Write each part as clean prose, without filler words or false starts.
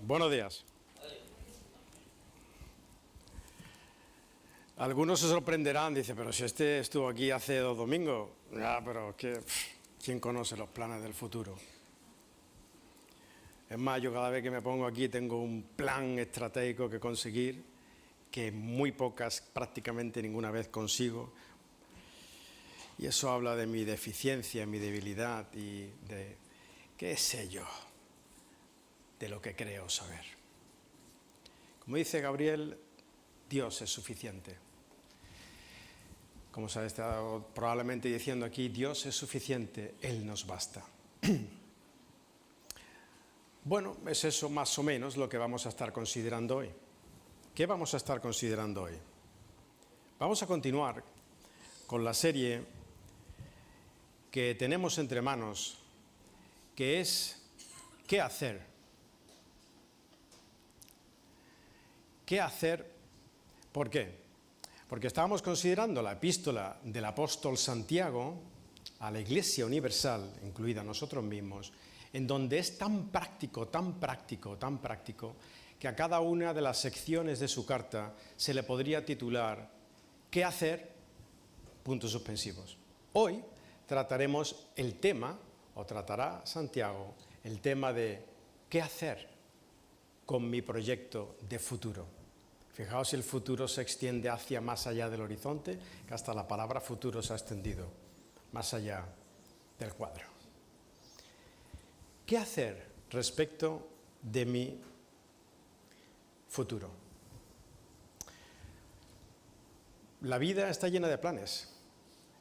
Buenos días. Algunos se sorprenderán, dice, pero si este estuvo aquí hace 2 domingos. Ya, pero es que, ¿quién conoce los planes del futuro? Es más, yo cada vez que me pongo aquí tengo un plan estratégico que conseguir, que muy pocas, prácticamente ninguna vez consigo. Y eso habla de mi deficiencia, mi debilidad y de, qué sé yo, de lo que creo saber. Como dice Gabriel, Dios es suficiente. Como se ha estado probablemente diciendo aquí, Dios es suficiente, Él nos basta. Bueno, es eso más o menos lo que vamos a estar considerando hoy. ¿Qué vamos a estar considerando hoy? Vamos a continuar con la serie que tenemos entre manos, que es ¿qué hacer? ¿Qué hacer? ¿Por qué? Porque estábamos considerando la epístola del apóstol Santiago a la Iglesia Universal, incluida nosotros mismos, en donde es tan práctico, que a cada una de las secciones de su carta se le podría titular ¿qué hacer? Puntos suspensivos. Hoy trataremos el tema, o tratará Santiago, el tema de ¿qué hacer con mi proyecto de futuro? Fijaos si el futuro se extiende hacia más allá del horizonte, que hasta la palabra futuro se ha extendido más allá del cuadro. ¿Qué hacer respecto de mi futuro? La vida está llena de planes.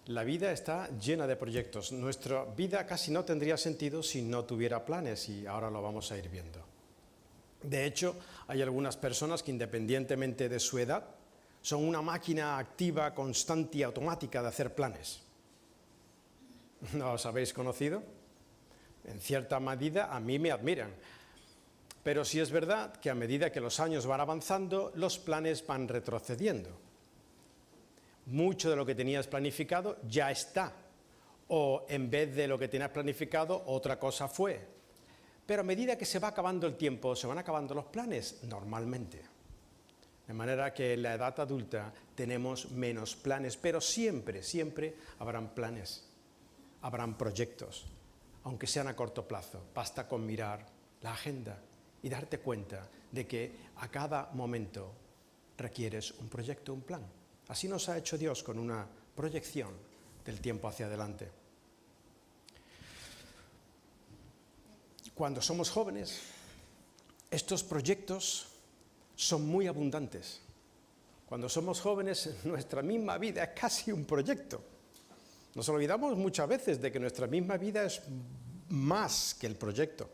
La vida está llena de proyectos. Nuestra vida casi no tendría sentido si no tuviera planes, y ahora lo vamos a ir viendo. De hecho, hay algunas personas que, independientemente de su edad, son una máquina activa, constante y automática de hacer planes. ¿No os habéis conocido? En cierta medida a mí me admiran. Pero sí es verdad que a medida que los años van avanzando, los planes van retrocediendo. Mucho de lo que tenías planificado ya está. O en vez de lo que tenías planificado, otra cosa fue. Pero a medida que se va acabando el tiempo, se van acabando los planes normalmente. De manera que en la edad adulta tenemos menos planes, pero siempre habrán planes, habrán proyectos, aunque sean a corto plazo. Basta con mirar la agenda y darte cuenta de que a cada momento requieres un proyecto, un plan. Así nos ha hecho Dios con una proyección del tiempo hacia adelante. Cuando somos jóvenes, estos proyectos son muy abundantes. Cuando somos jóvenes, nuestra misma vida es casi un proyecto. Nos olvidamos muchas veces de que nuestra misma vida es más que el proyecto.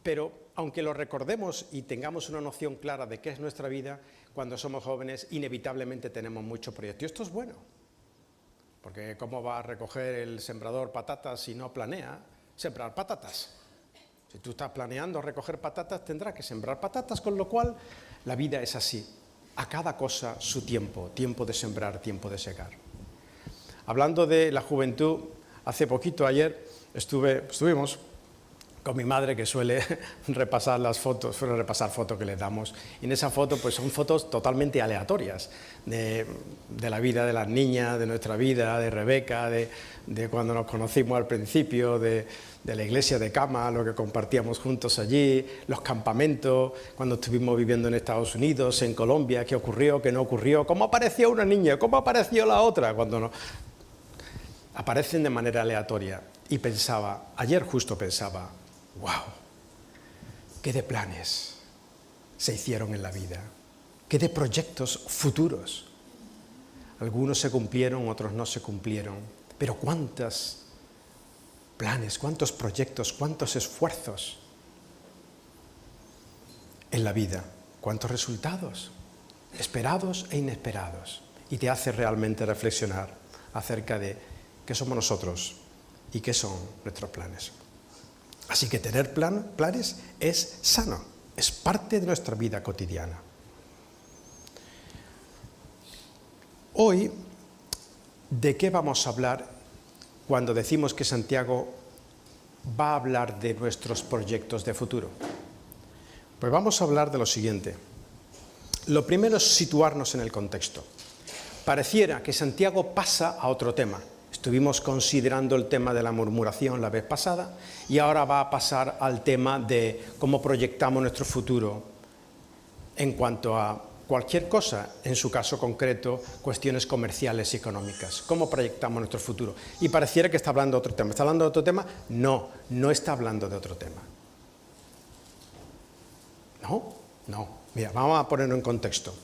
Pero aunque lo recordemos y tengamos una noción clara de qué es nuestra vida, cuando somos jóvenes inevitablemente tenemos mucho proyecto. Y esto es bueno, porque ¿cómo va a recoger el sembrador patatas si no planea sembrar patatas? Si tú estás planeando recoger patatas, tendrás que sembrar patatas, con lo cual la vida es así. A cada cosa su tiempo, tiempo de sembrar, tiempo de segar. Hablando de la juventud, hace poquito, ayer, estuvimos con mi madre, que suele repasar las fotos, fotos que le damos, y en esa foto pues son fotos totalmente aleatorias de la vida de las niñas, de nuestra vida, de Rebeca, de cuando nos conocimos al principio, de la iglesia de Cama, lo que compartíamos juntos allí, los campamentos, cuando estuvimos viviendo en Estados Unidos, en Colombia, qué ocurrió, qué no ocurrió, cómo apareció una niña, cómo apareció la otra, cuando no aparecen de manera aleatoria. Y ayer justo pensaba, ¡wow! ¡Qué de planes se hicieron en la vida! ¡Qué de proyectos futuros! Algunos se cumplieron, otros no se cumplieron. Pero cuántos planes, cuántos proyectos, cuántos esfuerzos en la vida, cuántos resultados, esperados e inesperados. Y te hace realmente reflexionar acerca de qué somos nosotros y qué son nuestros planes. Así que tener planes es sano, es parte de nuestra vida cotidiana. Hoy, ¿de qué vamos a hablar cuando decimos que Santiago va a hablar de nuestros proyectos de futuro? Pues vamos a hablar de lo siguiente. Lo primero es situarnos en el contexto. Pareciera que Santiago pasa a otro tema. Estuvimos considerando el tema de la murmuración la vez pasada y ahora va a pasar al tema de cómo proyectamos nuestro futuro en cuanto a cualquier cosa, en su caso concreto, cuestiones comerciales y económicas. ¿Cómo proyectamos nuestro futuro? Y pareciera que está hablando de otro tema. ¿Está hablando de otro tema? No, no está hablando de otro tema. No. Mira, vamos a ponerlo en contexto.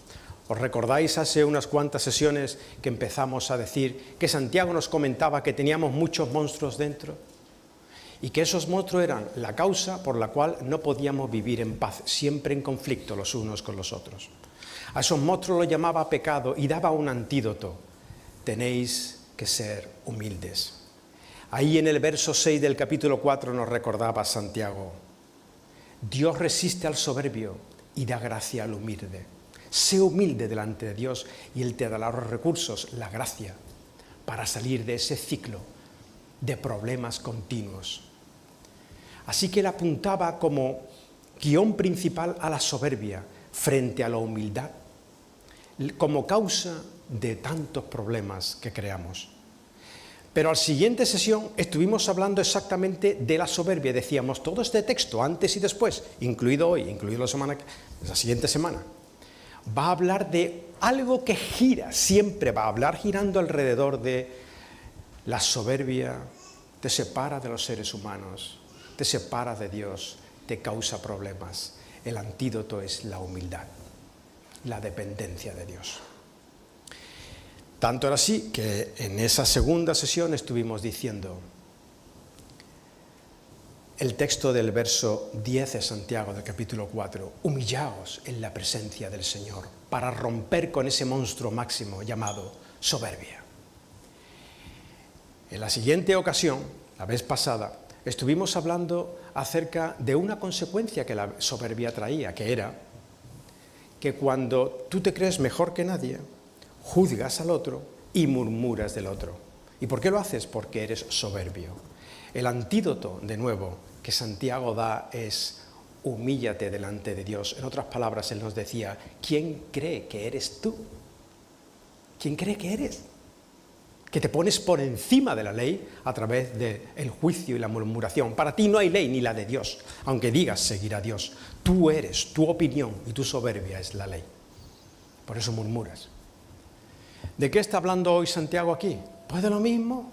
¿Os recordáis hace unas cuantas sesiones que empezamos a decir que Santiago nos comentaba que teníamos muchos monstruos dentro? Y que esos monstruos eran la causa por la cual no podíamos vivir en paz, siempre en conflicto los unos con los otros. A esos monstruos los llamaba pecado y daba un antídoto. Tenéis que ser humildes. Ahí en el verso 6 del capítulo 4 nos recordaba Santiago: Dios resiste al soberbio y da gracia al humilde. Sé humilde delante de Dios y Él te dará los recursos, la gracia, para salir de ese ciclo de problemas continuos. Así que Él apuntaba como guión principal a la soberbia frente a la humildad, como causa de tantos problemas que creamos. Pero a la siguiente sesión estuvimos hablando exactamente de la soberbia. Decíamos, todo este texto, antes y después, incluido hoy, incluido la siguiente semana, va a hablar de algo que gira, siempre va a hablar girando alrededor de la soberbia. Te separa de los seres humanos, te separa de Dios, te causa problemas. El antídoto es la humildad, la dependencia de Dios. Tanto era así que en esa segunda sesión estuvimos diciendo el texto del verso 10 de Santiago del capítulo 4, humillaos en la presencia del Señor para romper con ese monstruo máximo llamado soberbia. En la siguiente ocasión, la vez pasada, estuvimos hablando acerca de una consecuencia que la soberbia traía, que era que cuando tú te crees mejor que nadie, juzgas al otro y murmuras del otro. ¿Y por qué lo haces? Porque eres soberbio. El antídoto, de nuevo, que Santiago da es humíllate delante de Dios. En otras palabras, él nos decía, ¿quién cree que eres tú? ¿Quién cree que eres? Que te pones por encima de la ley a través del juicio y la murmuración. Para ti no hay ley ni la de Dios, aunque digas seguir a Dios. Tú eres, tu opinión y tu soberbia es la ley. Por eso murmuras. ¿De qué está hablando hoy Santiago aquí? Pues de lo mismo,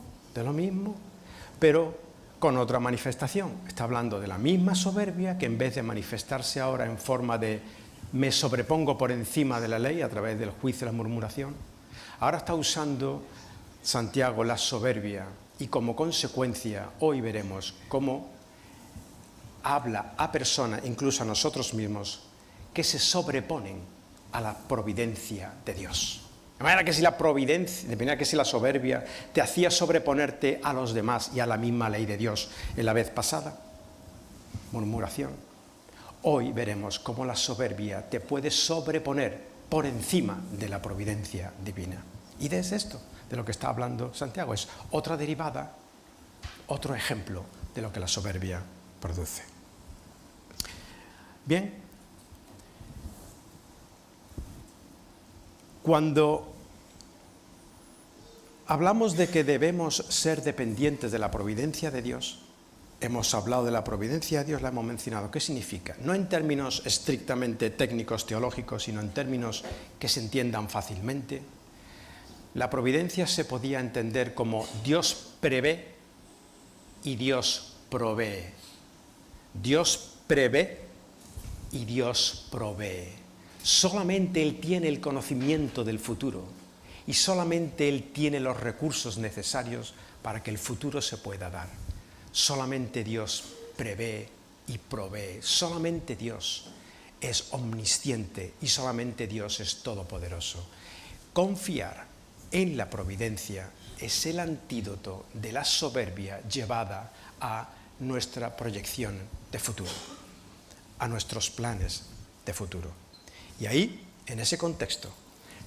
pero con otra manifestación. Está hablando de la misma soberbia que en vez de manifestarse ahora en forma de me sobrepongo por encima de la ley a través del juicio y la murmuración, ahora está usando Santiago la soberbia y como consecuencia hoy veremos cómo habla a personas, incluso a nosotros mismos, que se sobreponen a la providencia de Dios. De manera que si la soberbia te hacía sobreponerte a los demás y a la misma ley de Dios en la vez pasada, murmuración, hoy veremos cómo la soberbia te puede sobreponer por encima de la providencia divina. Y es esto de lo que está hablando Santiago, es otra derivada, otro ejemplo de lo que la soberbia produce. Bien, cuando hablamos de que debemos ser dependientes de la providencia de Dios, hemos hablado de la providencia de Dios, la hemos mencionado. ¿Qué significa? No en términos estrictamente técnicos, teológicos, sino en términos que se entiendan fácilmente. La providencia se podía entender como Dios prevé y Dios provee. Dios prevé y Dios provee. Solamente Él tiene el conocimiento del futuro y solamente Él tiene los recursos necesarios para que el futuro se pueda dar. Solamente Dios prevé y provee. Solamente Dios es omnisciente y solamente Dios es todopoderoso. Confiar en la providencia es el antídoto de la soberbia llevada a nuestra proyección de futuro, a nuestros planes de futuro. Y ahí, en ese contexto,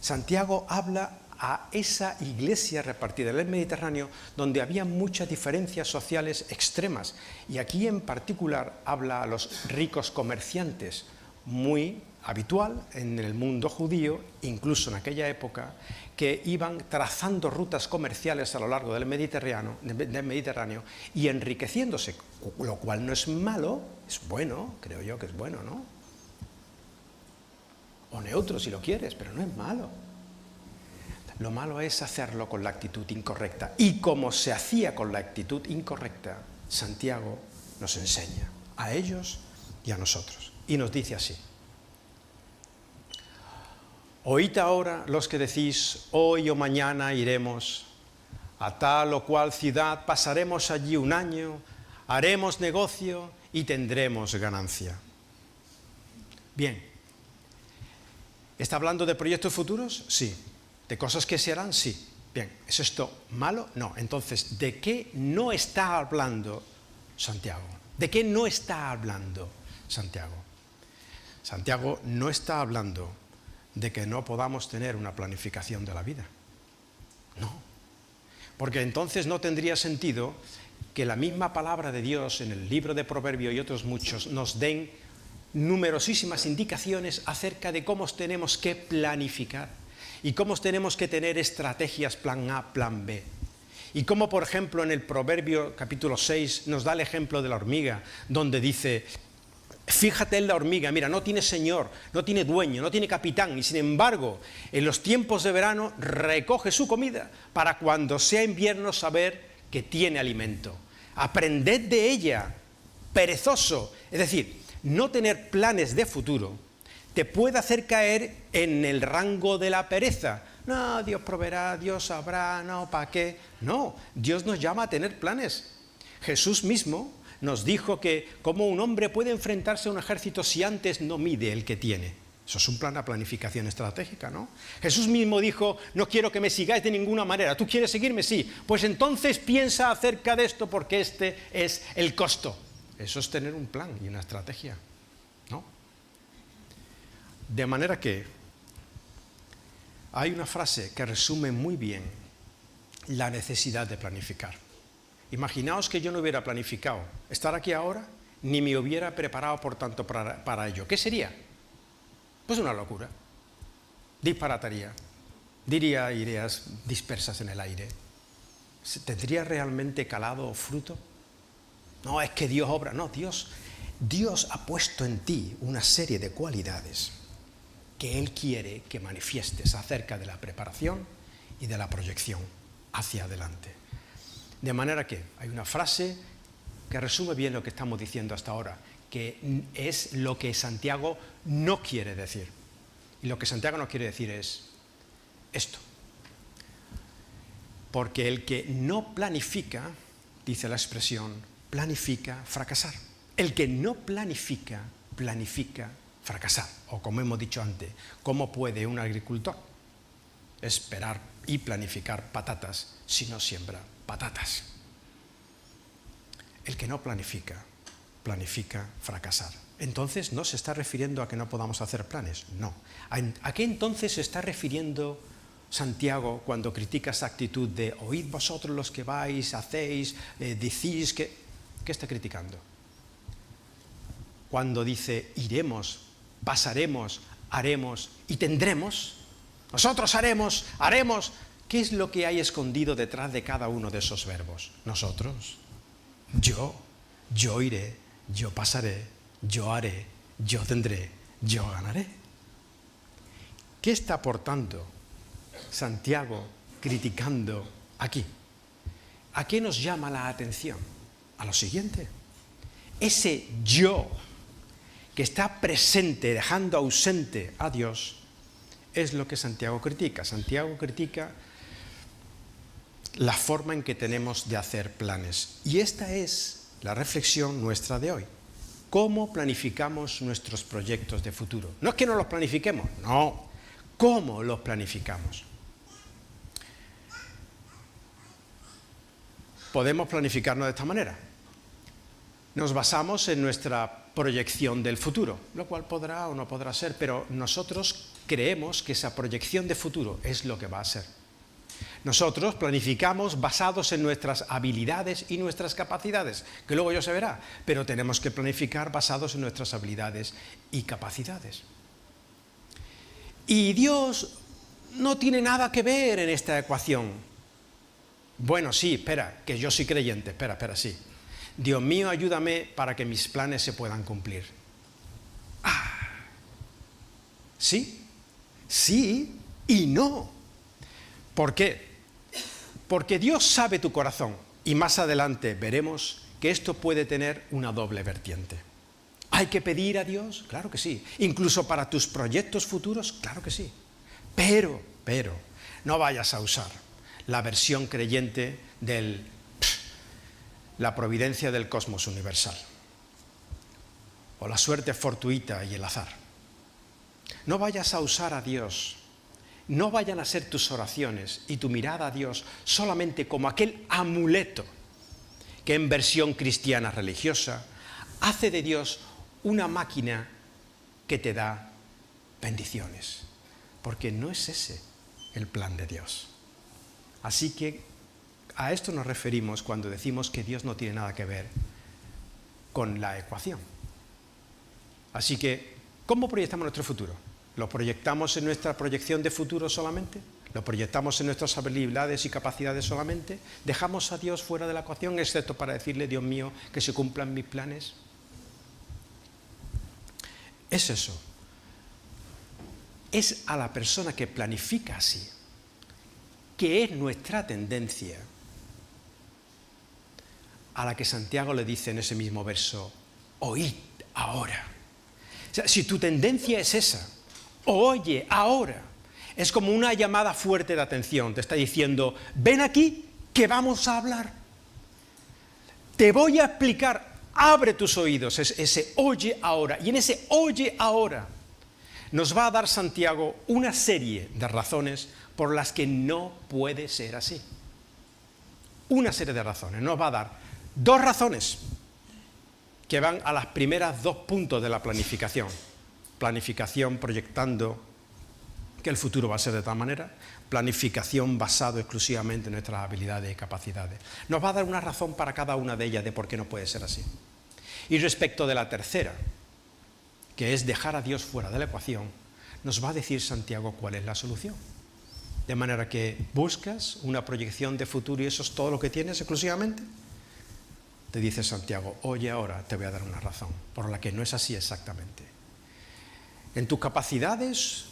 Santiago habla a esa iglesia repartida en el Mediterráneo donde había muchas diferencias sociales extremas. Y aquí en particular habla a los ricos comerciantes, muy habitual en el mundo judío, incluso en aquella época, que iban trazando rutas comerciales a lo largo del Mediterráneo y enriqueciéndose, lo cual no es malo, es bueno, creo yo que es bueno, ¿no? O neutro si lo quieres, pero no es malo. Lo malo es hacerlo con la actitud incorrecta. Y como se hacía con la actitud incorrecta, Santiago nos enseña a ellos y a nosotros. Y nos dice así: oíd ahora los que decís, hoy o mañana iremos a tal o cual ciudad, pasaremos allí un año, haremos negocio y tendremos ganancia. Bien, ¿está hablando de proyectos futuros? Sí. ¿De cosas que se harán? Sí. Bien, ¿es esto malo? No. Entonces, ¿de qué no está hablando Santiago? ¿De qué no está hablando Santiago? Santiago no está hablando de que no podamos tener una planificación de la vida. No. Porque entonces no tendría sentido que la misma palabra de Dios en el libro de Proverbios y otros muchos nos den numerosísimas indicaciones acerca de cómo tenemos que planificar y cómo tenemos que tener estrategias plan A, plan B. Y cómo, por ejemplo, en el Proverbio capítulo 6 nos da el ejemplo de la hormiga, donde dice: fíjate en la hormiga, mira, no tiene señor, no tiene dueño, no tiene capitán, y sin embargo, en los tiempos de verano recoge su comida para cuando sea invierno saber que tiene alimento. Aprended de ella, perezoso. Es decir, no tener planes de futuro te puede hacer caer en el rango de la pereza. No, Dios proveerá, Dios sabrá, no, ¿para qué? No, Dios nos llama a tener planes. Jesús mismo nos dijo que cómo un hombre puede enfrentarse a un ejército si antes no mide el que tiene. Eso es un plan de planificación estratégica, ¿no? Jesús mismo dijo: no quiero que me sigáis de ninguna manera. ¿Tú quieres seguirme? Sí. Pues entonces piensa acerca de esto porque este es el costo. Eso es tener un plan y una estrategia, ¿no? De manera que hay una frase que resume muy bien la necesidad de planificar. Imaginaos que yo no hubiera planificado estar aquí ahora, ni me hubiera preparado, por tanto, para ello. ¿Qué sería? Pues una locura. Disparataría. Diría ideas dispersas en el aire. ¿Tendría realmente calado o fruto? No, es que Dios obra. No, Dios ha puesto en ti una serie de cualidades que Él quiere que manifiestes acerca de la preparación y de la proyección hacia adelante. De manera que hay una frase que resume bien lo que estamos diciendo hasta ahora, que es lo que Santiago no quiere decir. Y lo que Santiago no quiere decir es esto. Porque el que no planifica, dice la expresión, planifica fracasar. El que no planifica, planifica fracasar. O como hemos dicho antes, ¿cómo puede un agricultor esperar y planificar patatas si no siembra patatas? El que no planifica, planifica fracasar. Entonces, ¿no se está refiriendo a que no podamos hacer planes? No. ¿A qué entonces se está refiriendo Santiago cuando critica esa actitud de oíd vosotros los que vais, hacéis, decís que... ¿Qué está criticando? Cuando dice iremos, pasaremos, haremos y tendremos, nosotros haremos, ¿qué es lo que hay escondido detrás de cada uno de esos verbos? Nosotros, yo iré, yo pasaré, yo haré, yo tendré, yo ganaré. ¿Qué está aportando Santiago criticando aquí? ¿A qué nos llama la atención? A lo siguiente: ese yo que está presente, dejando ausente a Dios, es lo que Santiago critica. Santiago critica la forma en que tenemos de hacer planes. Y esta es la reflexión nuestra de hoy. ¿Cómo planificamos nuestros proyectos de futuro? No es que no los planifiquemos, no. ¿Cómo los planificamos? Podemos planificarnos de esta manera. Nos basamos en nuestra proyección del futuro, lo cual podrá o no podrá ser, pero nosotros creemos que esa proyección de futuro es lo que va a ser. Nosotros planificamos basados en nuestras habilidades y nuestras capacidades, que luego ya se verá, pero tenemos que planificar basados en nuestras habilidades y capacidades. Y Dios no tiene nada que ver en esta ecuación. Bueno, sí, espera, que yo soy creyente, espera, sí. Dios mío, ayúdame para que mis planes se puedan cumplir. Sí, sí y no. ¿Por qué? Porque Dios sabe tu corazón y más adelante veremos que esto puede tener una doble vertiente. ¿Hay que pedir a Dios? Claro que sí. Incluso para tus proyectos futuros, claro que sí. Pero, no vayas a usar la versión creyente de la providencia del cosmos universal o la suerte fortuita y el azar. No vayas a usar a Dios. No vayan a ser tus oraciones y tu mirada a Dios solamente como aquel amuleto que en versión cristiana religiosa hace de Dios una máquina que te da bendiciones, porque no es ese el plan de Dios. Así que a esto nos referimos cuando decimos que Dios no tiene nada que ver con la ecuación. Así que, ¿cómo proyectamos nuestro futuro? ¿Lo proyectamos en nuestra proyección de futuro solamente? ¿Lo proyectamos en nuestras habilidades y capacidades solamente? ¿Dejamos a Dios fuera de la ecuación, excepto para decirle, Dios mío, que se cumplan mis planes? Es eso. Es a la persona que planifica así, que es nuestra tendencia, a la que Santiago le dice en ese mismo verso, oíd ahora. O sea, si tu tendencia es esa, oye ahora, es como una llamada fuerte de atención, te está diciendo, ven aquí que vamos a hablar. Te voy a explicar, abre tus oídos, es ese oye ahora. Y en ese oye ahora nos va a dar Santiago una serie de razones por las que no puede ser así. Una serie de razones, nos va a dar 2 razones que van a las primeras 2 puntos de la planificación. Planificación proyectando que el futuro va a ser de tal manera, planificación basado exclusivamente en nuestras habilidades y capacidades. Nos va a dar una razón para cada una de ellas de por qué no puede ser así. Y respecto de la tercera, que es dejar a Dios fuera de la ecuación, nos va a decir Santiago cuál es la solución. De manera que buscas una proyección de futuro y eso es todo lo que tienes exclusivamente. Te dice Santiago, oye ahora te voy a dar una razón por la que no es así exactamente. En tus capacidades,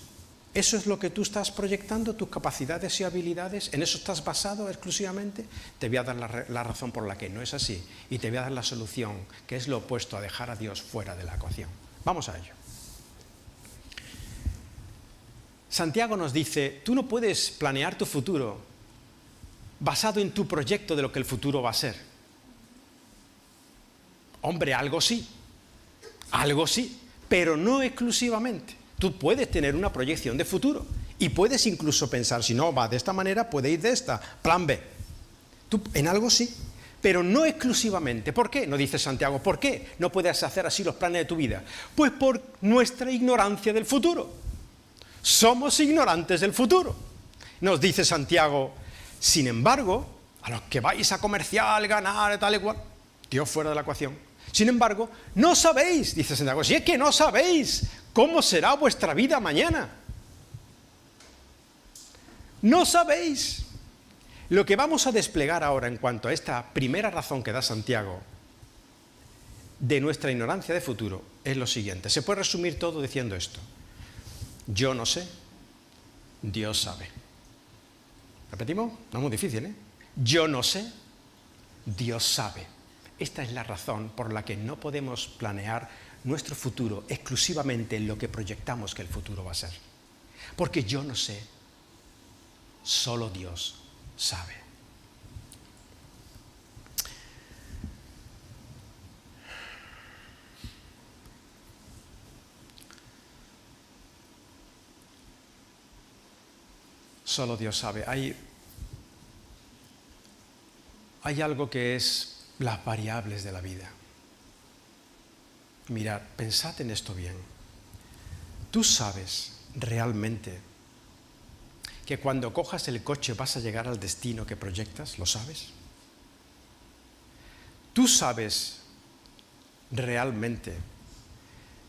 ¿eso es lo que tú estás proyectando? ¿Tus capacidades y habilidades? ¿En eso estás basado exclusivamente? Te voy a dar la razón por la que no es así y te voy a dar la solución, que es lo opuesto a dejar a Dios fuera de la ecuación. Vamos a ello. Santiago nos dice, tú no puedes planear tu futuro basado en tu proyecto de lo que el futuro va a ser. Hombre, algo sí, pero no exclusivamente. Tú puedes tener una proyección de futuro y puedes incluso pensar, si no va de esta manera, puede ir de esta, plan B. Tú en algo sí, pero no exclusivamente. ¿Por qué? Nos dice Santiago, ¿por qué no puedes hacer así los planes de tu vida? Pues por nuestra ignorancia del futuro. Somos ignorantes del futuro. Nos dice Santiago, sin embargo, a los que vais a comercial, ganar, tal y cual, Dios fuera de la ecuación. Sin embargo, no sabéis, dice Santiago, si es que no sabéis cómo será vuestra vida mañana. No sabéis. Lo que vamos a desplegar ahora en cuanto a esta primera razón que da Santiago de nuestra ignorancia de futuro es lo siguiente. Se puede resumir todo diciendo esto. Yo no sé, Dios sabe. ¿Repetimos? No es muy difícil, ¿eh? Yo no sé, Dios sabe. Esta es la razón por la que no podemos planear nuestro futuro exclusivamente en lo que proyectamos que el futuro va a ser. Porque yo no sé, solo Dios sabe. Solo Dios sabe. Hay algo que es las variables de la vida. Mirad, pensad en esto bien. Tú sabes realmente que cuando cojas el coche vas a llegar al destino que proyectas? ¿Lo sabes? ¿Tú sabes realmente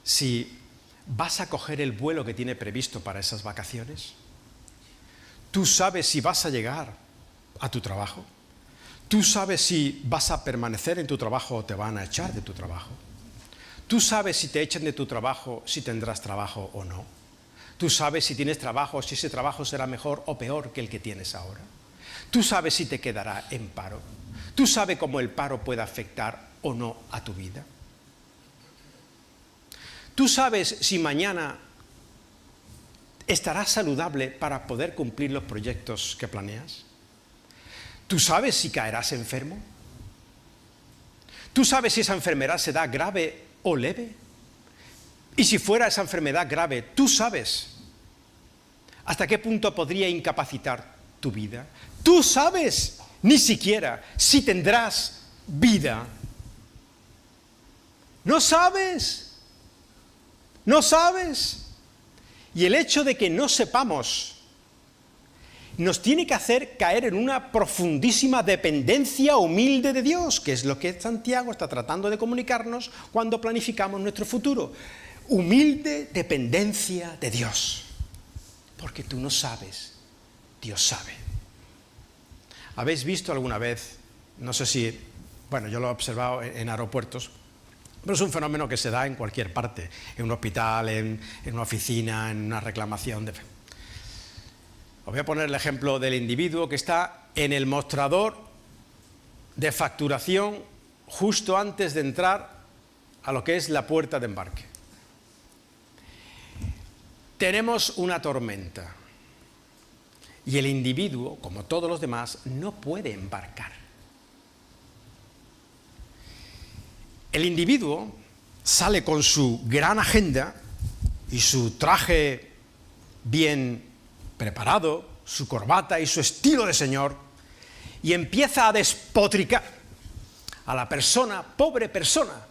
si vas a coger el vuelo que tiene previsto para esas vacaciones? ¿Tú sabes si vas a llegar a tu trabajo? ¿Tú sabes si vas a permanecer en tu trabajo o te van a echar de tu trabajo? ¿Tú sabes si te echan de tu trabajo, si tendrás trabajo o no? ¿Tú sabes si tienes trabajo, si ese trabajo será mejor o peor que el que tienes ahora? ¿Tú sabes si te quedará en paro? ¿Tú sabes cómo el paro puede afectar o no a tu vida? ¿Tú sabes si mañana estarás saludable para poder cumplir los proyectos que planeas? ¿Tú sabes si caerás enfermo? ¿Tú sabes si esa enfermedad será grave o leve? Y si fuera esa enfermedad grave, ¿tú sabes hasta qué punto podría incapacitar tu vida? ¿Tú sabes ni siquiera si tendrás vida? ¿No sabes? ¿No sabes? Y el hecho de que no sepamos nos tiene que hacer caer en una profundísima dependencia humilde de Dios, que es lo que Santiago está tratando de comunicarnos cuando planificamos nuestro futuro. Humilde dependencia de Dios. Porque tú no sabes, Dios sabe. ¿Habéis visto alguna vez, no sé si, bueno, yo lo he observado en aeropuertos, pero es un fenómeno que se da en cualquier parte, en un hospital, en una oficina, en una reclamación de... Os voy a poner el ejemplo del individuo que está en el mostrador de facturación justo antes de entrar a lo que es la puerta de embarque. Tenemos una tormenta y el individuo, como todos los demás, no puede embarcar. El individuo sale con su gran agenda y su traje bien preparado, su corbata y su estilo de señor, y empieza a despotricar a la persona, pobre persona,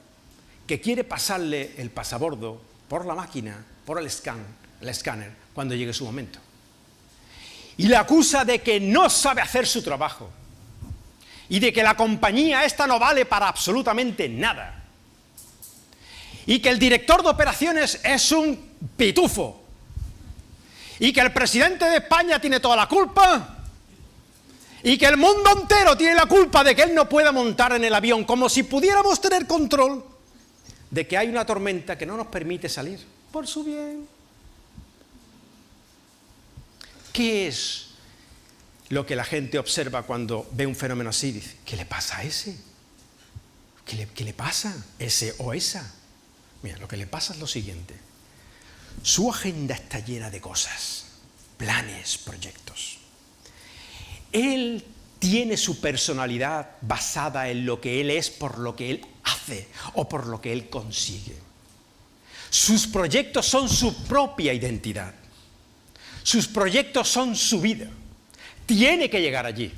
que quiere pasarle el pasabordo por la máquina, por el escáner, cuando llegue su momento. Y le acusa de que no sabe hacer su trabajo, y de que la compañía esta no vale para absolutamente nada, y que el director de operaciones es un pitufo, y que el presidente de España tiene toda la culpa, y que el mundo entero tiene la culpa de que él no pueda montar en el avión, como si pudiéramos tener control de que hay una tormenta que no nos permite salir, por su bien. ¿Qué es lo que la gente observa cuando ve un fenómeno así? Dice, ¿qué le pasa a ese? ¿Qué le pasa? ¿Ese o esa? Mira, lo que le pasa es lo siguiente. Su agenda está llena de cosas, planes, proyectos. Él tiene su personalidad basada en lo que él es por lo que él hace o por lo que él consigue. Sus proyectos son su propia identidad. Sus proyectos son su vida. Tiene que llegar allí.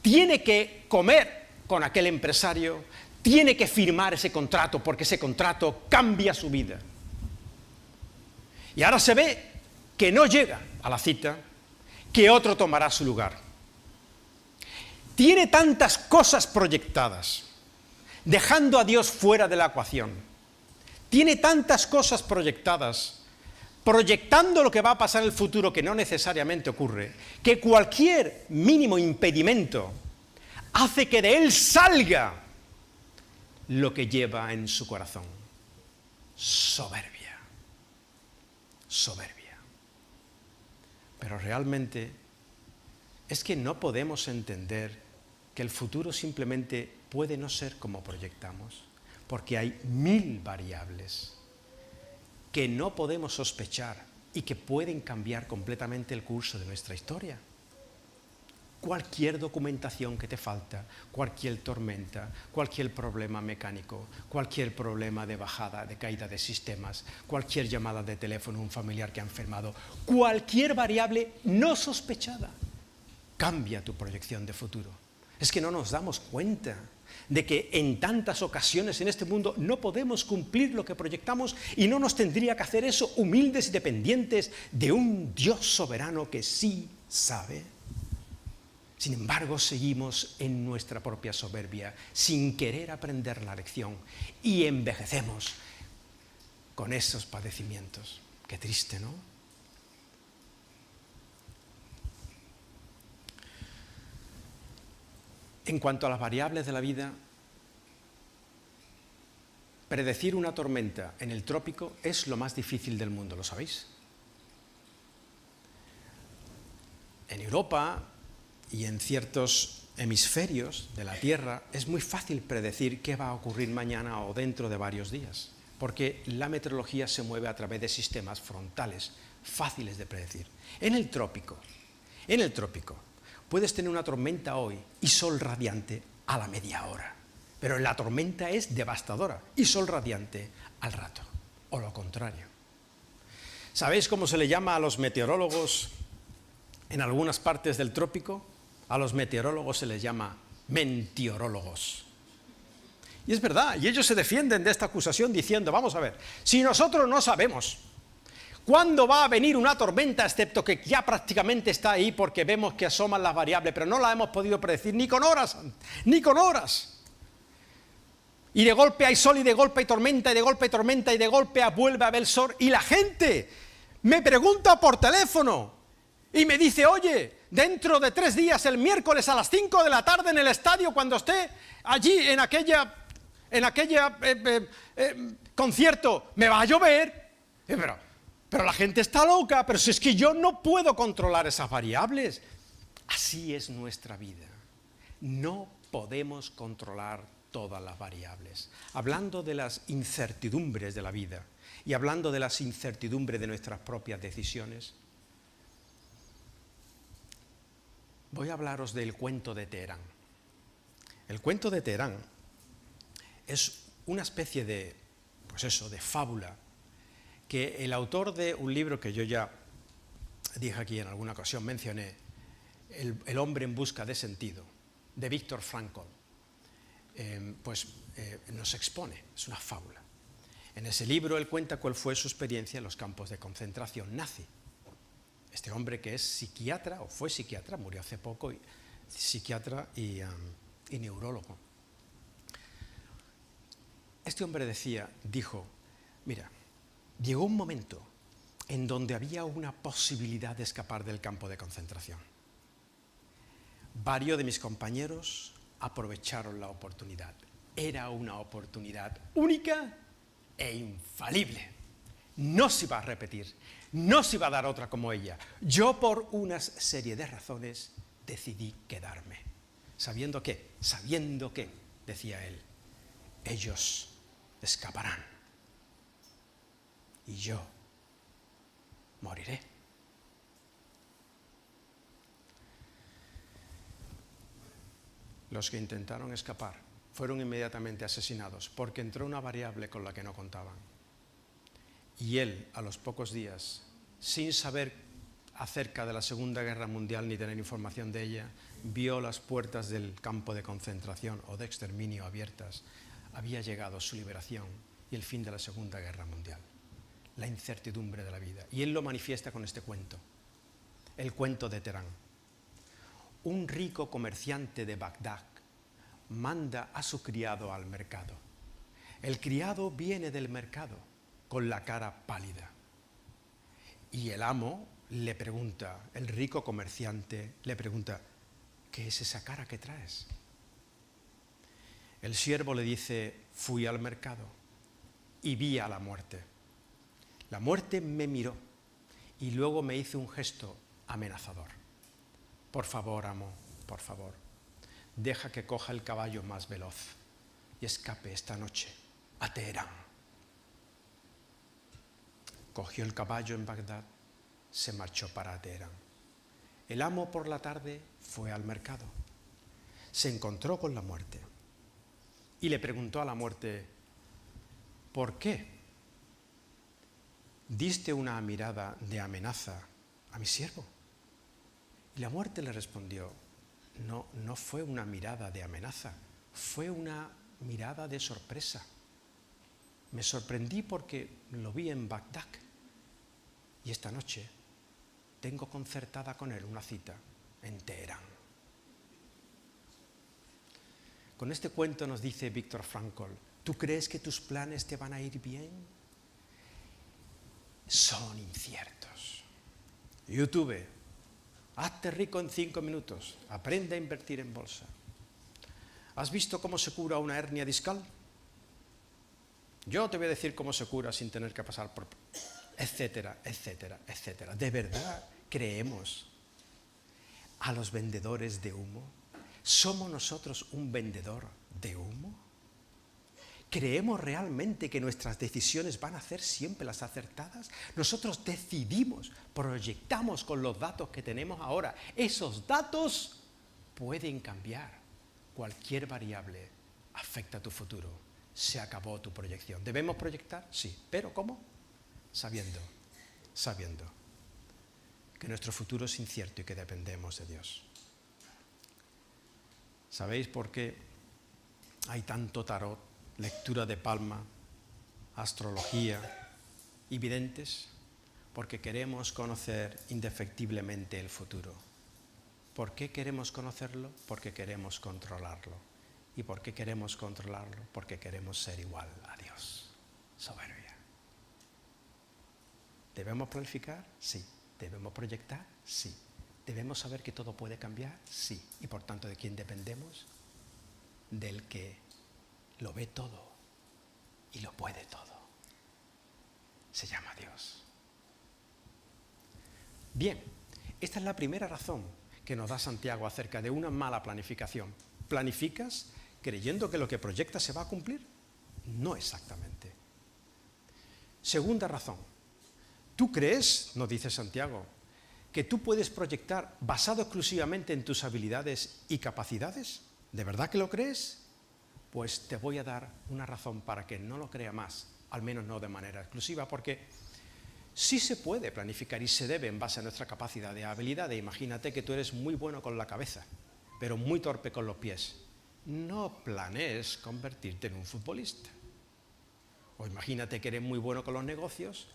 Tiene que comer con aquel empresario. Tiene que firmar ese contrato porque ese contrato cambia su vida. Y ahora se ve que no llega a la cita, que otro tomará su lugar. Tiene tantas cosas proyectadas, dejando a Dios fuera de la ecuación. Tiene tantas cosas proyectadas, proyectando lo que va a pasar en el futuro que no necesariamente ocurre, que cualquier mínimo impedimento hace que de él salga lo que lleva en su corazón. Soberbia. Soberbia. Pero realmente es que no podemos entender que el futuro simplemente puede no ser como proyectamos, porque hay 1000 variables que no podemos sospechar y que pueden cambiar completamente el curso de nuestra historia. Cualquier documentación que te falta, cualquier tormenta, cualquier problema mecánico, cualquier problema de bajada, de caída de sistemas, cualquier llamada de teléfono, un familiar que ha enfermado, cualquier variable no sospechada cambia tu proyección de futuro. Es que no nos damos cuenta de que en tantas ocasiones en este mundo no podemos cumplir lo que proyectamos y no nos tendría que hacer eso humildes y dependientes de un Dios soberano que sí ¿Sabe? Sin embargo, seguimos en nuestra propia soberbia, sin querer aprender la lección, y envejecemos con esos padecimientos. Qué triste, ¿no? En cuanto a las variables de la vida, predecir una tormenta en el trópico es lo más difícil del mundo, ¿lo sabéis? En Europa y en ciertos hemisferios de la Tierra es muy fácil predecir qué va a ocurrir mañana o dentro de varios días, porque la meteorología se mueve a través de sistemas frontales, fáciles de predecir. En el trópico, puedes tener una tormenta hoy y sol radiante a la media hora, pero la tormenta es devastadora y sol radiante al rato, o lo contrario. ¿Sabéis cómo se le llama a los meteorólogos en algunas partes del trópico? A los meteorólogos se les llama mentiorólogos. Y es verdad, y ellos se defienden de esta acusación diciendo, vamos a ver, si nosotros no sabemos cuándo va a venir una tormenta, excepto que ya prácticamente está ahí porque vemos que asoman las variables, pero no la hemos podido predecir ni con horas, ni con horas. Y de golpe hay sol, y de golpe hay tormenta, y de golpe hay tormenta, y de golpe vuelve a haber sol, y la gente me pregunta por teléfono, y me dice, oye, dentro de 3 días, el miércoles a las 5 de la tarde en el estadio, cuando esté allí en aquella concierto, ¿me va a llover? Pero la gente está loca, pero si es que yo no puedo controlar esas variables. Así es nuestra vida. No podemos controlar todas las variables. Hablando de las incertidumbres de la vida y hablando de las incertidumbres de nuestras propias decisiones, voy a hablaros del cuento de Teherán. El cuento de Teherán es una especie de, de fábula que el autor de un libro que yo ya dije aquí en alguna ocasión, mencioné, El hombre en busca de sentido, de Viktor Frankl, nos expone, es una fábula. En ese libro él cuenta cuál fue su experiencia en los campos de concentración nazi. Este hombre que es psiquiatra, o fue psiquiatra, murió hace poco, psiquiatra y neurólogo. Este hombre dijo, mira, llegó un momento en donde había una posibilidad de escapar del campo de concentración. Varios de mis compañeros aprovecharon la oportunidad. Era una oportunidad única e infalible. No se iba a repetir, no se iba a dar otra como ella. Yo, por una serie de razones, decidí quedarme. Sabiendo que, decía él, ellos escaparán y yo moriré. Los que intentaron escapar fueron inmediatamente asesinados porque entró una variable con la que no contaban. Y él, a los pocos días, sin saber acerca de la Segunda Guerra Mundial ni tener información de ella, vio las puertas del campo de concentración o de exterminio abiertas. Había llegado su liberación y el fin de la Segunda Guerra Mundial. La incertidumbre de la vida. Y él lo manifiesta con este cuento, el cuento de Teherán. Un rico comerciante de Bagdad manda a su criado al mercado. El criado viene del mercado con la cara pálida. Y el amo le pregunta, el rico comerciante le pregunta, ¿qué es esa cara que traes? El siervo le dice, fui al mercado y vi a la muerte. La muerte me miró y luego me hizo un gesto amenazador. Por favor, amo, por favor, deja que coja el caballo más veloz y escape esta noche a Teherán. Cogió el caballo en Bagdad, se marchó para Teherán. El amo por la tarde fue al mercado, se encontró con la muerte y le preguntó a la muerte, ¿por qué diste una mirada de amenaza a mi siervo? Y la muerte le respondió, no fue una mirada de amenaza, fue una mirada de sorpresa. Me sorprendí porque lo vi en Bagdad y esta noche tengo concertada con él una cita en Teherán. Con este cuento nos dice Viktor Frankl, ¿tú crees que tus planes te van a ir bien? Son inciertos. YouTube, hazte rico en 5 minutos, aprende a invertir en bolsa. ¿Has visto cómo se cura una hernia discal? Yo te voy a decir cómo se cura sin tener que pasar por... etcétera, etcétera, etcétera. ¿De verdad creemos a los vendedores de humo? ¿Somos nosotros un vendedor de humo? ¿Creemos realmente que nuestras decisiones van a ser siempre las acertadas? Nosotros decidimos, proyectamos con los datos que tenemos ahora. Esos datos pueden cambiar. Cualquier variable afecta a tu futuro. Se acabó tu proyección. ¿Debemos proyectar? Sí. ¿Pero cómo? Sabiendo que nuestro futuro es incierto y que dependemos de Dios. ¿Sabéis por qué hay tanto tarot, lectura de palma, astrología y videntes? Porque queremos conocer indefectiblemente el futuro. ¿Por qué queremos conocerlo? Porque queremos controlarlo. ¿Y por qué queremos controlarlo? Porque queremos ser igual a Dios. Soberbia. ¿Debemos planificar? Sí. ¿Debemos proyectar? Sí. ¿Debemos saber que todo puede cambiar? Sí. ¿Y por tanto de quién dependemos? Del que lo ve todo y lo puede todo. Se llama Dios. Bien, esta es la primera razón que nos da Santiago acerca de una mala planificación. ¿Planificas creyendo que lo que proyectas se va a cumplir? No exactamente. Segunda razón. ¿Tú crees, nos dice Santiago, que tú puedes proyectar basado exclusivamente en tus habilidades y capacidades? ¿De verdad que lo crees? Pues te voy a dar una razón para que no lo crea más, al menos no de manera exclusiva, porque sí se puede planificar y se debe en base a nuestra capacidad de habilidad. Imagínate que tú eres muy bueno con la cabeza, pero muy torpe con los pies. No planees convertirte en un futbolista. O imagínate que eres muy bueno con los negocios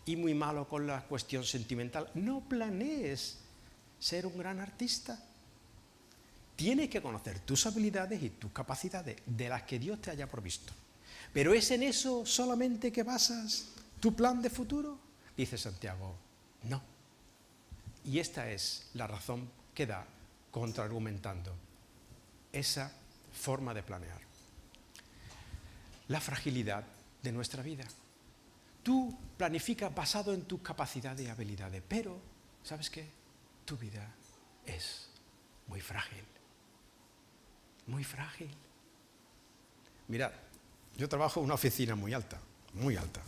y muy malo con la cuestión sentimental. No planees ser un gran artista. Tienes que conocer tus habilidades y tus capacidades de las que Dios te haya provisto. ¿Pero es en eso solamente que basas tu plan de futuro? Dice Santiago, no. Y esta es la razón que da contraargumentando esa forma de planear. La fragilidad de nuestra vida. Tú planificas basado en tus capacidades y habilidades, pero, ¿sabes qué? Tu vida es muy frágil. Muy frágil. Mirad, yo trabajo en una oficina muy alta, muy alta.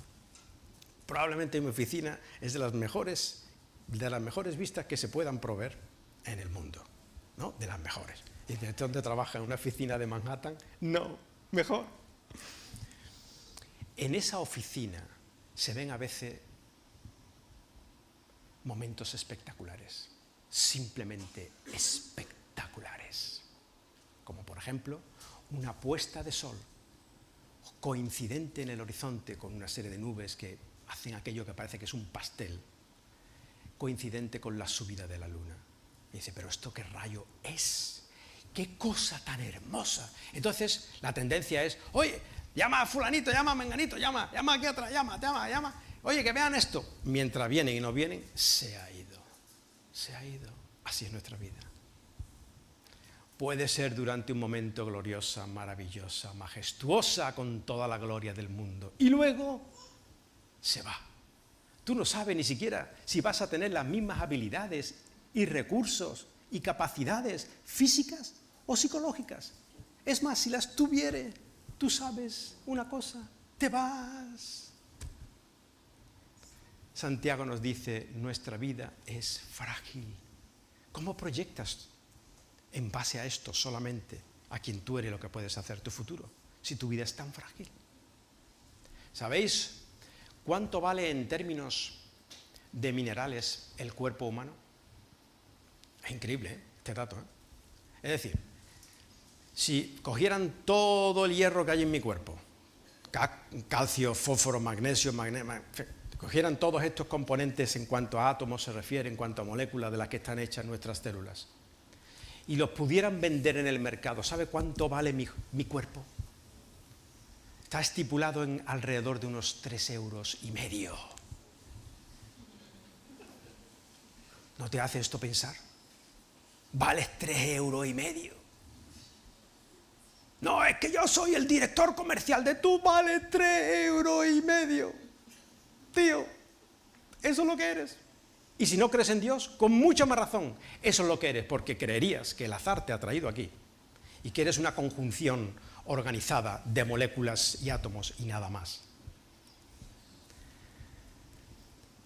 Probablemente mi oficina es de las mejores vistas que se puedan proveer en el mundo, ¿no? De las mejores. ¿Y de dónde trabaja en una oficina de Manhattan? No, mejor. En esa oficina se ven a veces momentos espectaculares, simplemente espectaculares. Como por ejemplo, una puesta de sol coincidente en el horizonte con una serie de nubes que hacen aquello que parece que es un pastel, coincidente con la subida de la luna. Y dice, pero ¿esto qué rayo es? ¡Qué cosa tan hermosa! Entonces, la tendencia es, oye, llama a fulanito, llama a menganito, llama aquí atrás, llama. Oye, que vean esto. Mientras vienen y no vienen, se ha ido. Así es nuestra vida. Puede ser durante un momento gloriosa, maravillosa, majestuosa, con toda la gloria del mundo. Y luego se va. Tú no sabes ni siquiera si vas a tener las mismas habilidades y recursos y capacidades físicas o psicológicas. Es más, si las tuvieres, tú sabes una cosa, te vas. Santiago nos dice, nuestra vida es frágil. ¿Cómo proyectas en base a esto solamente a quien tú eres lo que puedes hacer tu futuro, si tu vida es tan frágil? ¿Sabéis cuánto vale en términos de minerales el cuerpo humano? Es increíble, este dato, Es decir, si cogieran todo el hierro que hay en mi cuerpo, calcio, fósforo, magnesio, cogieran todos estos componentes en cuanto a átomos se refiere, en cuanto a moléculas de las que están hechas nuestras células, y los pudieran vender en el mercado, ¿sabe cuánto vale mi cuerpo? Está estipulado en alrededor de unos 3,5 €. ¿No te hace esto pensar? Vales 3,5 €. No, es que yo soy el director comercial de tú, vales 3,5 €. Tío, eso es lo que eres. Y si no crees en Dios, con mucha más razón, eso es lo que eres, porque creerías que el azar te ha traído aquí y que eres una conjunción organizada de moléculas y átomos y nada más.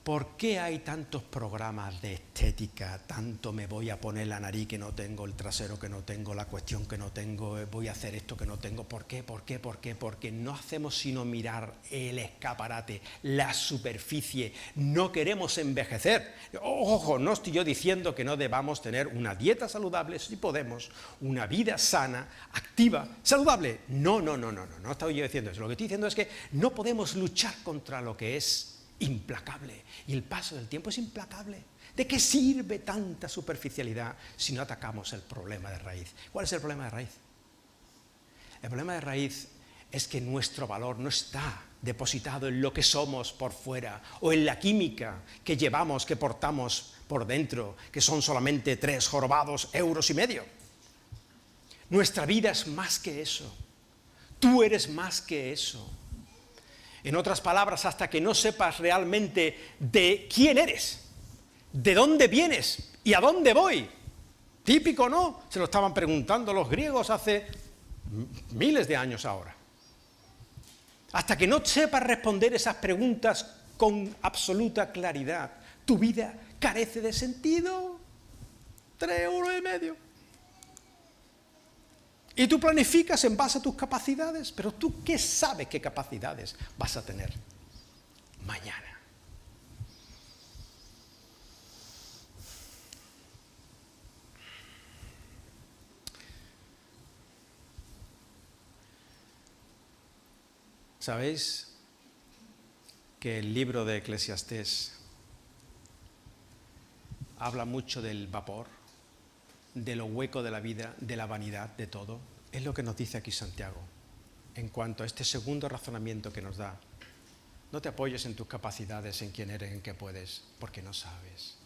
¿Por qué hay tantos programas de estética? Tanto me voy a poner la nariz que no tengo, el trasero que no tengo, la cuestión que no tengo, voy a hacer esto que no tengo. ¿Por qué? ¿Por qué? ¿Por qué? Porque no hacemos sino mirar el escaparate, la superficie. No queremos envejecer. Ojo, no estoy yo diciendo que no debamos tener una dieta saludable, si podemos, una vida sana, activa, saludable. No estoy yo diciendo eso. Lo que estoy diciendo es que no podemos luchar contra lo que es implacable, y el paso del tiempo es implacable. ¿De qué sirve tanta superficialidad si no atacamos el problema de raíz? ¿Cuál es el problema de raíz? El problema de raíz es que nuestro valor no está depositado en lo que somos por fuera o en la química que llevamos, que portamos por dentro, que son solamente 3 jorobados €1,5. Nuestra vida es más que eso. Tú eres más que eso. En otras palabras, hasta que no sepas realmente de quién eres, de dónde vienes y a dónde voy. Típico, ¿no? Se lo estaban preguntando los griegos hace miles de años ahora. Hasta que no sepas responder esas preguntas con absoluta claridad, tu vida carece de sentido. 3,5 €. Y tú planificas en base a tus capacidades, pero tú ¿qué sabes qué capacidades vas a tener mañana? ¿Sabéis que el libro de Eclesiastés habla mucho del vapor, de lo hueco de la vida, de la vanidad, de todo? Es lo que nos dice aquí Santiago en cuanto a este segundo razonamiento que nos da. No te apoyes en tus capacidades, en quién eres, en qué puedes, porque no sabes.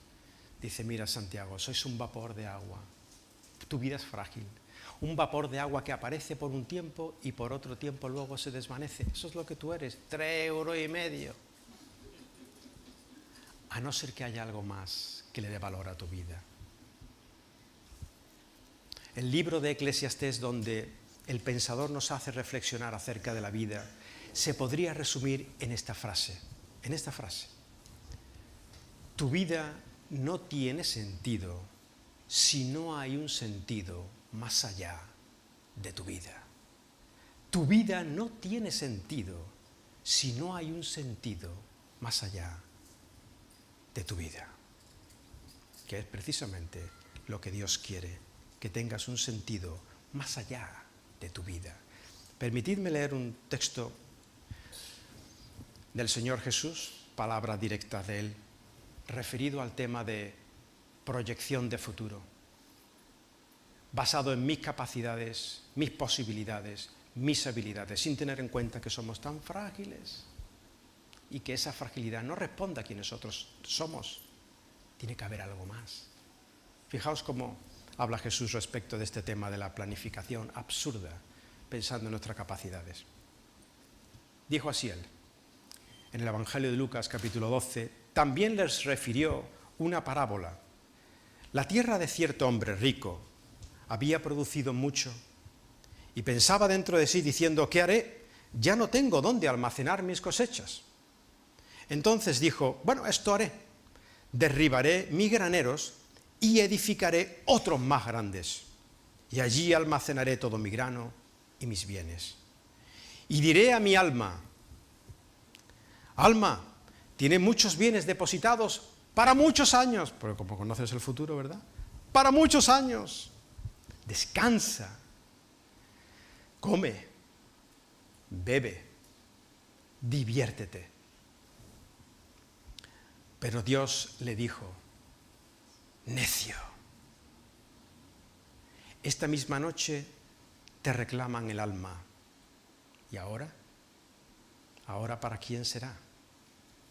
Dice, mira Santiago, sois un vapor de agua, tu vida es frágil, un vapor de agua que aparece por un tiempo y por otro tiempo luego se desvanece. Eso es lo que tú eres, 3,5 €. A no ser que haya algo más que le dé valor a tu vida. El libro de Eclesiastés, donde el pensador nos hace reflexionar acerca de la vida, se podría resumir en esta frase. Tu vida no tiene sentido si no hay un sentido más allá de tu vida. Tu vida no tiene sentido si no hay un sentido más allá de tu vida, que es precisamente lo que Dios quiere, que tengas un sentido más allá de tu vida. Permitidme leer un texto del Señor Jesús, palabras directas de Él, referido al tema de proyección de futuro, basado en mis capacidades, mis posibilidades, mis habilidades, sin tener en cuenta que somos tan frágiles y que esa fragilidad no responde a quienes nosotros somos. Tiene que haber algo más. Fijaos cómo habla Jesús respecto de este tema de la planificación absurda, pensando en nuestras capacidades. Dijo así Él, en el Evangelio de Lucas, capítulo 12, también les refirió una parábola. La tierra de cierto hombre rico había producido mucho y pensaba dentro de sí diciendo, ¿qué haré? Ya no tengo dónde almacenar mis cosechas. Entonces dijo, bueno, esto haré, derribaré mis graneros y edificaré otros más grandes, y allí almacenaré todo mi grano y mis bienes. Y diré a mi alma, alma, tiene muchos bienes depositados para muchos años, porque como conoces el futuro, ¿verdad? Para muchos años. Descansa, come, bebe, diviértete. Pero Dios le dijo, necio, esta misma noche te reclaman el alma. ¿Y ahora? ¿Ahora para quién será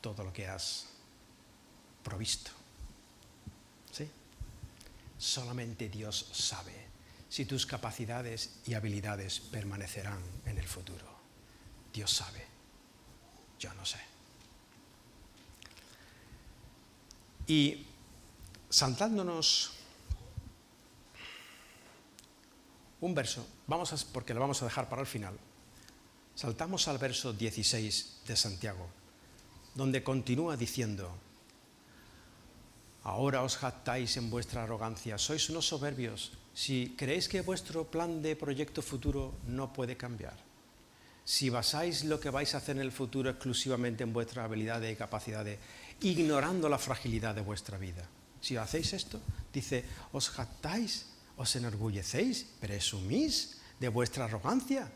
todo lo que has provisto? ¿Sí? Solamente Dios sabe si tus capacidades y habilidades permanecerán en el futuro. Dios sabe, yo no sé. Y saltándonos un verso, porque lo vamos a dejar para el final, saltamos al verso 16 de Santiago, donde continúa diciendo, ahora os jactáis en vuestra arrogancia, sois unos soberbios, si creéis que vuestro plan de proyecto futuro no puede cambiar, si basáis lo que vais a hacer en el futuro exclusivamente en vuestras habilidades y capacidades, ignorando la fragilidad de vuestra vida. Si hacéis esto, dice, os jactáis, os enorgullecéis, presumís de vuestra arrogancia.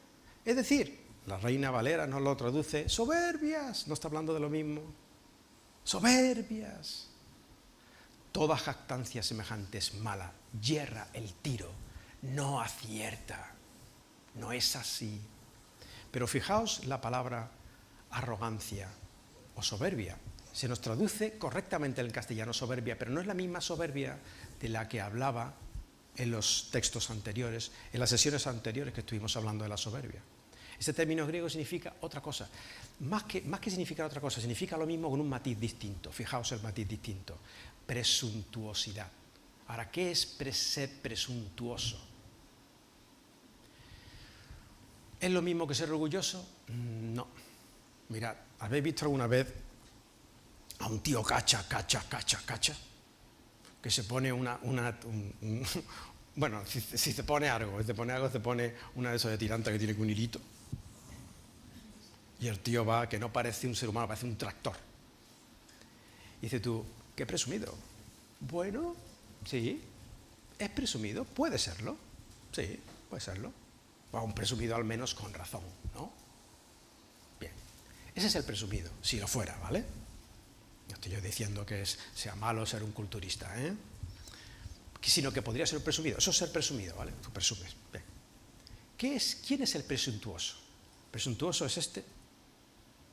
Es decir, la Reina Valera nos lo traduce, soberbias, no está hablando de lo mismo. Soberbias. Toda jactancia semejante es mala, yerra el tiro, no acierta. No es así. Pero fijaos la palabra arrogancia o soberbia. Se nos traduce correctamente en el castellano soberbia, pero no es la misma soberbia de la que hablaba en los textos anteriores, en las sesiones anteriores que estuvimos hablando de la soberbia. Este término griego significa otra cosa. Más que significar otra cosa, significa lo mismo con un matiz distinto. Fijaos el matiz distinto. Presuntuosidad. Ahora, ¿qué es ser presuntuoso? ¿Es lo mismo que ser orgulloso? No. Mirad, ¿habéis visto alguna vez a un tío cacha, que se pone bueno, si se pone algo, se pone una de esas de tiranta que tiene un hilito, y el tío va, que no parece un ser humano, parece un tractor. Y dices tú, qué presumido. Bueno, sí, es presumido, puede serlo, sí, puede serlo. O un presumido al menos con razón, ¿no? Bien, ese es el presumido, si lo fuera, ¿vale? No estoy yo diciendo que sea malo ser un culturista, sino que podría ser un presumido. Eso es ser presumido, ¿vale? Tú presumes. Bien. ¿Quién es el presuntuoso? El presuntuoso es este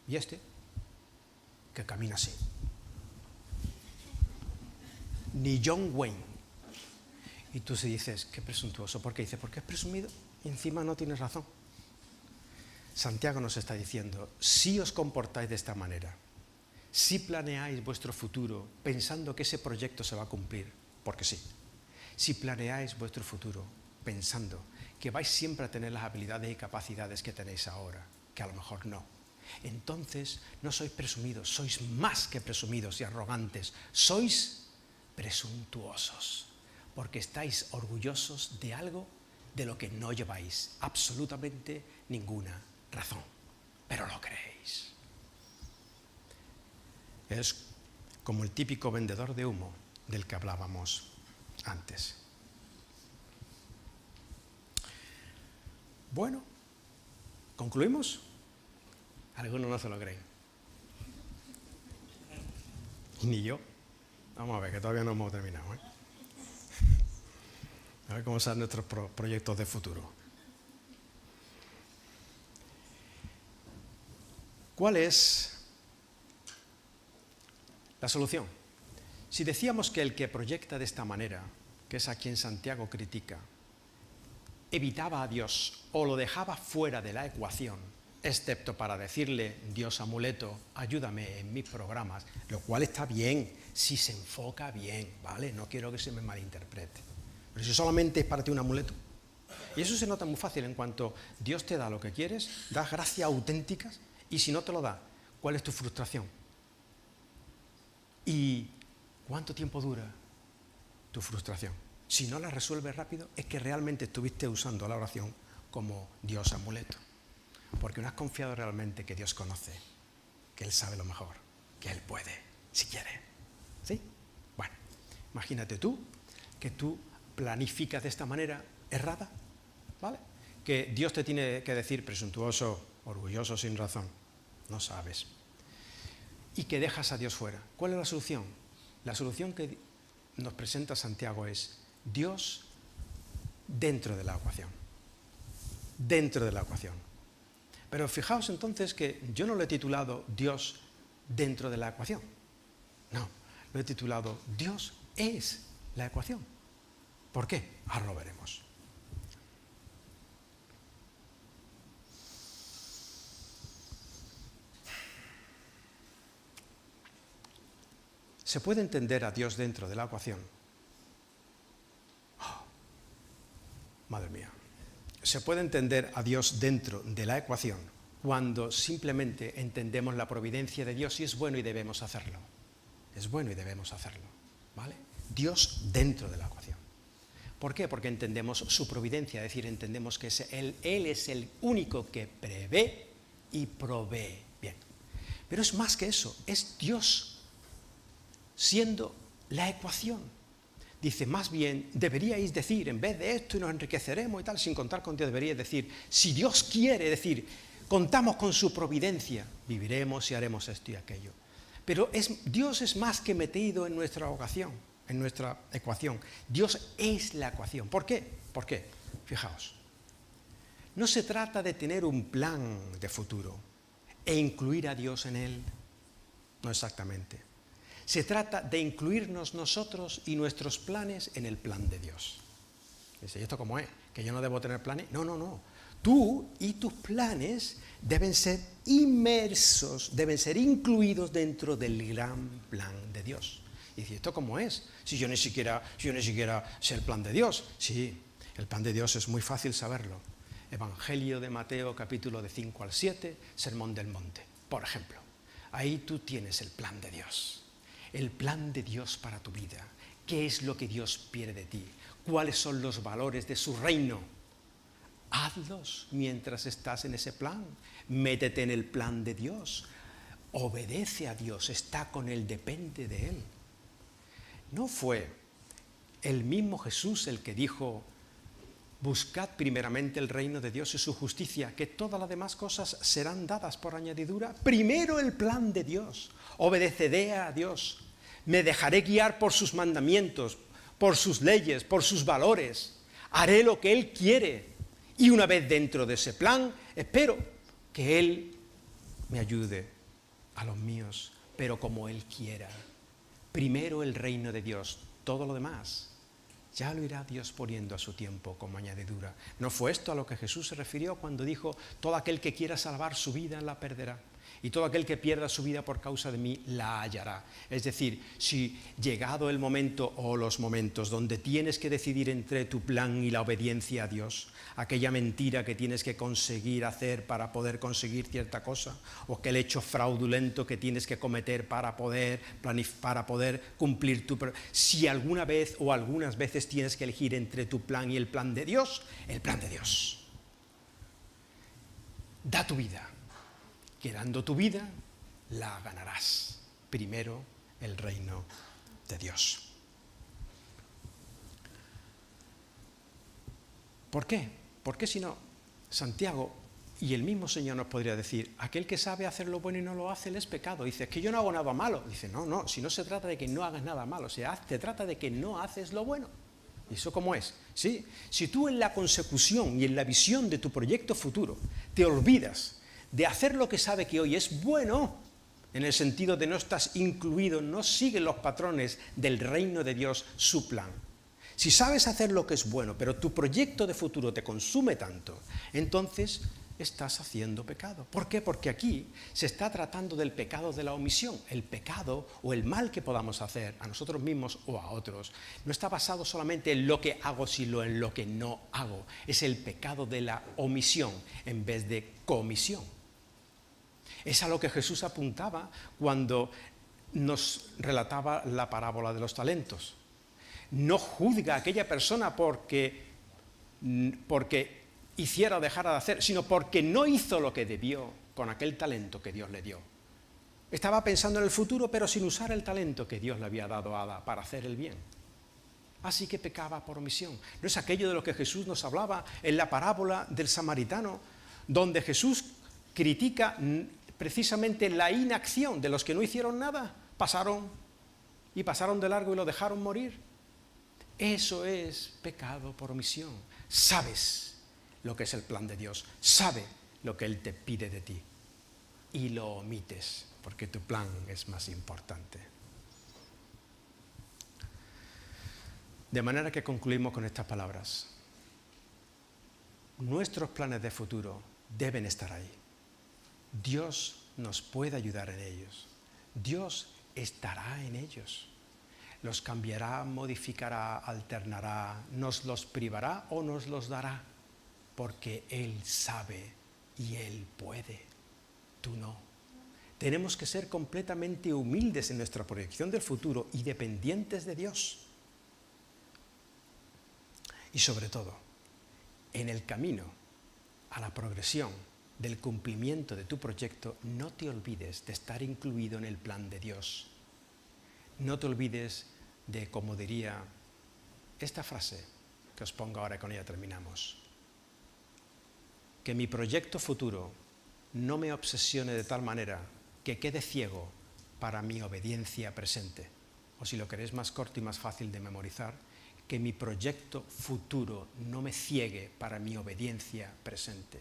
y este, que camina así. Ni John Wayne. Y tú se dices, qué presuntuoso. ¿Por qué? Dice, porque es presumido y encima no tienes razón. Santiago nos está diciendo, si os comportáis de esta manera, si planeáis vuestro futuro pensando que ese proyecto se va a cumplir, porque sí, si planeáis vuestro futuro pensando que vais siempre a tener las habilidades y capacidades que tenéis ahora, que a lo mejor no, entonces no sois presumidos, sois más que presumidos y arrogantes, sois presuntuosos, porque estáis orgullosos de algo de lo que no lleváis absolutamente ninguna razón, pero lo creéis. Es como el típico vendedor de humo del que hablábamos antes. Bueno, ¿concluimos? Algunos no se lo creen. Ni yo. Vamos a ver, que todavía no hemos terminado, A ver cómo son nuestros proyectos de futuro. ¿Cuál es la solución? Si decíamos que el que proyecta de esta manera, que es a quien Santiago critica, evitaba a Dios o lo dejaba fuera de la ecuación, excepto para decirle, Dios amuleto, ayúdame en mis programas, lo cual está bien, si se enfoca bien, ¿vale? No quiero que se me malinterprete. Pero si solamente es para ti un amuleto, y eso se nota muy fácil en cuanto Dios te da lo que quieres, das gracias auténticas, y si no te lo da, ¿cuál es tu frustración? ¿Y cuánto tiempo dura tu frustración? Si no la resuelves rápido, es que realmente estuviste usando la oración como Dios amuleto. Porque no has confiado realmente que Dios conoce, que Él sabe lo mejor, que Él puede, si quiere. ¿Sí? Bueno, imagínate que tú planificas de esta manera errada, ¿vale? Que Dios te tiene que decir presuntuoso, orgulloso, sin razón. No sabes. y que dejas a Dios fuera. ¿Cuál es la solución? La solución que nos presenta Santiago es Dios dentro de la ecuación. Dentro de la ecuación. Pero fijaos entonces que yo no lo he titulado Dios dentro de la ecuación. No, lo he titulado Dios es la ecuación. ¿Por qué? Ahora lo veremos. Se puede entender a Dios dentro de la ecuación. Oh, madre mía. Se puede entender a Dios dentro de la ecuación cuando simplemente entendemos la providencia de Dios y es bueno y debemos hacerlo. Es bueno y debemos hacerlo. ¿Vale? Dios dentro de la ecuación. ¿Por qué? Porque entendemos su providencia, es decir, entendemos que Él es el único que prevé y provee. Bien. Pero es más que eso, es Dios siendo la ecuación. Dice, más bien, deberíais decir, en vez de esto y nos enriqueceremos y tal, sin contar con Dios, deberíais decir, si Dios quiere, decir, contamos con su providencia, viviremos y haremos esto y aquello. Pero Dios es más que metido en nuestra vocación, en nuestra ecuación. Dios es la ecuación. ¿Por qué? ¿Por qué? Fijaos. No se trata de tener un plan de futuro e incluir a Dios en él. No exactamente. Se trata de incluirnos nosotros y nuestros planes en el plan de Dios. Dice, ¿y esto cómo es? ¿Que yo no debo tener planes? No, no, no. Tú y tus planes deben ser inmersos, deben ser incluidos dentro del gran plan de Dios. Y dice, ¿esto cómo es? Si yo ni siquiera sé el plan de Dios. Sí, el plan de Dios es muy fácil saberlo. Evangelio de Mateo, capítulo de 5 al 7, Sermón del Monte, por ejemplo. Ahí tú tienes el plan de Dios. El plan de Dios para tu vida. ¿Qué es lo que Dios quiere de ti? ¿Cuáles son los valores de su reino? Hazlos mientras estás en ese plan. Métete en el plan de Dios. Obedece a Dios, está con Él, depende de Él. ¿No fue el mismo Jesús el que dijo, buscad primeramente el reino de Dios y su justicia, que todas las demás cosas serán dadas por añadidura? Primero el plan de Dios. Obedeceré a Dios, me dejaré guiar por sus mandamientos, por sus leyes, por sus valores, haré lo que Él quiere y una vez dentro de ese plan, espero que Él me ayude a los míos, pero como Él quiera. Primero el reino de Dios, todo lo demás ya lo irá Dios poniendo a su tiempo como añadidura. ¿No fue esto a lo que Jesús se refirió cuando dijo, todo aquel que quiera salvar su vida la perderá? Y todo aquel que pierda su vida por causa de mí la hallará. Es decir, si llegado el momento o los momentos donde tienes que decidir entre tu plan y la obediencia a Dios, aquella mentira que tienes que conseguir hacer para poder conseguir cierta cosa, o aquel hecho fraudulento que tienes que cometer para poder cumplir tu... Si alguna vez o algunas veces tienes que elegir entre tu plan y el plan de Dios, el plan de Dios. Da tu vida. Que dando tu vida, la ganarás. Primero, el reino de Dios. ¿Por qué? Porque si no, Santiago y el mismo Señor nos podría decir, aquel que sabe hacer lo bueno y no lo hace, él es pecado. Dice, es que yo no hago nada malo. Dice, no, si no se trata de que no hagas nada malo, se trata de que no haces lo bueno. ¿Y eso cómo es? Sí, si tú en la consecución y en la visión de tu proyecto futuro te olvidas de hacer lo que sabe que hoy es bueno, en el sentido de no estás incluido, no sigues los patrones del reino de Dios, su plan. Si sabes hacer lo que es bueno, pero tu proyecto de futuro te consume tanto, entonces estás haciendo pecado. ¿Por qué? Porque aquí se está tratando del pecado de la omisión. El pecado o el mal que podamos hacer a nosotros mismos o a otros no está basado solamente en lo que hago, sino en lo que no hago. Es el pecado de la omisión en vez de comisión. Es a lo que Jesús apuntaba cuando nos relataba la parábola de los talentos. No juzga a aquella persona porque hiciera o dejara de hacer, sino porque no hizo lo que debió con aquel talento que Dios le dio. Estaba pensando en el futuro, pero sin usar el talento que Dios le había dado a Ada para hacer el bien. Así que pecaba por omisión. No es aquello de lo que Jesús nos hablaba en la parábola del samaritano, donde Jesús critica precisamente la inacción de los que no hicieron nada, pasaron de largo y lo dejaron morir. Eso es pecado por omisión. Sabes lo que es el plan de Dios, sabe lo que Él te pide de ti y lo omites porque tu plan es más importante. De manera que concluimos con estas palabras. Nuestros planes de futuro deben estar ahí. Dios nos puede ayudar en ellos. Dios estará en ellos. Los cambiará, modificará, alternará, nos los privará o nos los dará, porque Él sabe y Él puede. Tú no. Tenemos que ser completamente humildes en nuestra proyección del futuro y dependientes de Dios. Y sobre todo, en el camino a la progresión del cumplimiento de tu proyecto, no te olvides de estar incluido en el plan de Dios. No te olvides de, como diría esta frase que os pongo ahora y con ella terminamos, que mi proyecto futuro no me obsesione de tal manera que quede ciego para mi obediencia presente. O si lo queréis más corto y más fácil de memorizar, que mi proyecto futuro no me ciegue para mi obediencia presente.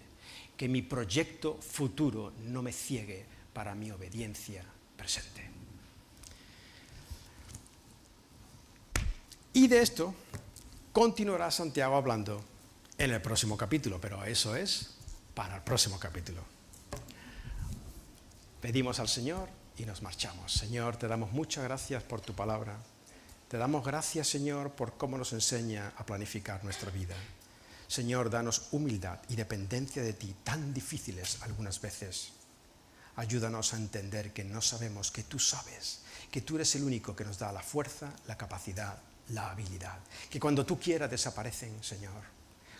Que mi proyecto futuro no me ciegue para mi obediencia presente. Y de esto continuará Santiago hablando en el próximo capítulo, pero eso es para el próximo capítulo. Pedimos al Señor y nos marchamos. Señor, te damos muchas gracias por tu palabra. Te damos gracias, Señor, por cómo nos enseña a planificar nuestra vida. Señor, danos humildad y dependencia de ti, tan difíciles algunas veces. Ayúdanos a entender que no sabemos, que tú sabes, que tú eres el único que nos da la fuerza, la capacidad, la habilidad. Que cuando tú quieras desaparecen, Señor,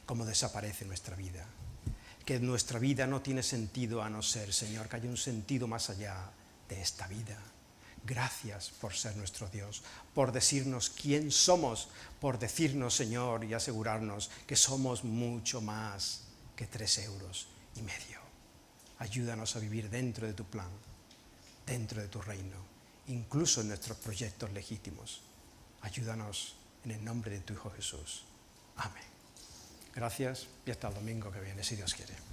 como desaparece nuestra vida. Que nuestra vida no tiene sentido a no ser, Señor, que haya un sentido más allá de esta vida. Gracias por ser nuestro Dios, por decirnos quién somos, por decirnos, Señor, y asegurarnos que somos mucho más que 3,5 euros. Ayúdanos a vivir dentro de tu plan, dentro de tu reino, incluso en nuestros proyectos legítimos. Ayúdanos en el nombre de tu Hijo Jesús. Amén. Gracias y hasta el domingo que viene, si Dios quiere.